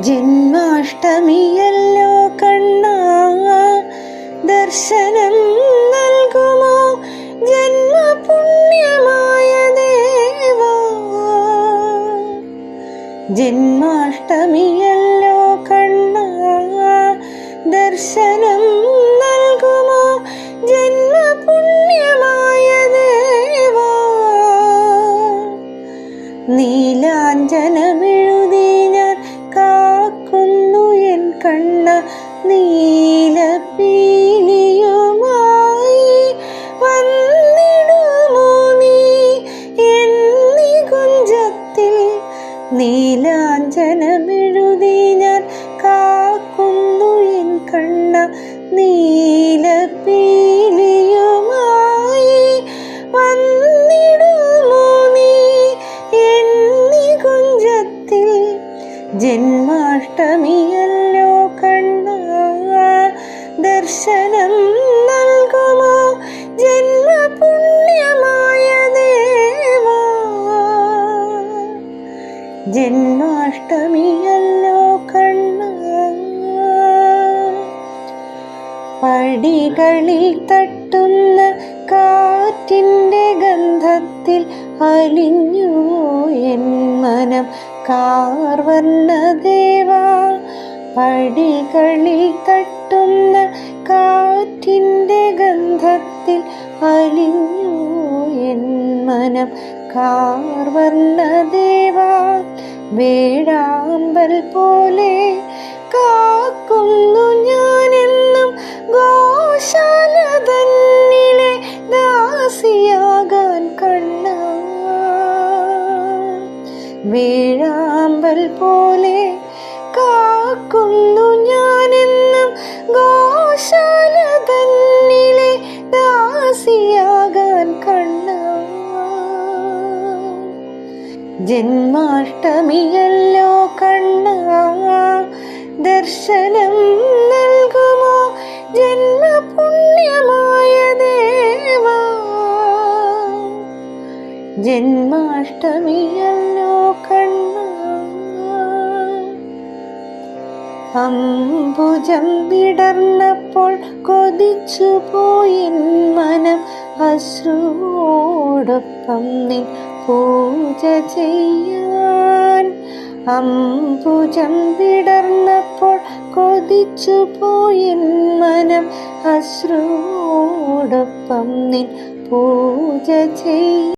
ജന്മാഷ്ടമിയല്ലോ കണ്ണാ, ദർശനം നൽകുമോ ജന്മപുണ്യമായ ദേവാ. ജന്മാഷ്ടമിയല്ലോ കണ്ണാ, ദർശനം നൽകുമോ ജന്മപുണ്യമായ ദേവാ. നീലാഞ്ജനമെഴുതി ഞാൻ കാക്കുന്നു എൻ കണ്ണ, നീലപ്പീലിയുമായി വന്നിടുമോ നീ എന്നീ കുഞ്ചത്തിൽ. നീലാഞ്ജനമെഴുതി ഞാൻ കാക്കുന്നു എൻ കണ്ണ, നീലപ്പീലിയുമായി വന്നിടുമോ നീ എന്നീ കുഞ്ചത്തിൽ. ജന്മാഷ്ടമിയല്ലോ കണ്ണാ, ദർശനം നൽകുമോ ജന്മപുണ്യമായ ദേവാ. ജന്മാഷ്ടമിയല്ലോ കണ്ണാ. പടികളിൽ തട്ടുന്ന കാറ്റിൻ്റെ ഗന്ധത്തിൽ അലിഞ്ഞു എൻ മനം കാർവർണ്ണ ദേവാ. പടികളിൽ തട്ടുന്ന കാറ്റിൻ്റെ ഗന്ധത്തിൽ അലിഞ്ഞു എൻ മനം കാർവർണ്ണ ദേവാ. വേഴാമ്പൽ പോലെ കാക്കുന്നു ഞാനെന്നും ഗോശാല തന്നിലെ ദാസിയാകാൻ കണ്ണാ. വേഴാമ്പൽ പോലെ കാക്കുന്നു ഞാനെന്നും ഗോശാല തന്നിലെ ദാസിയാകാൻ കണ്ണാ. ജന്മാഷ്ടമിയല്ലോ കണ്ണാ, ദർശനം നൽകുമോ ജന്മപുണ്യമായ ദേവാ. ജന്മാഷ്ടമിയല്ലോ കണ്ണാ. അംബുജം വിടർന്നപ്പോൾ കൊതിച്ചു പോയി മനം, അശ്രുവോടൊപ്പം നിൻ പൂജ ചെയ്യാൻ. അംബുജം വിടർന്നപ്പോൾ കൊതിച്ചു പോയി മനം, അശ്രുവോടൊപ്പം നിൻ പൂജ ചെയ്യാൻ.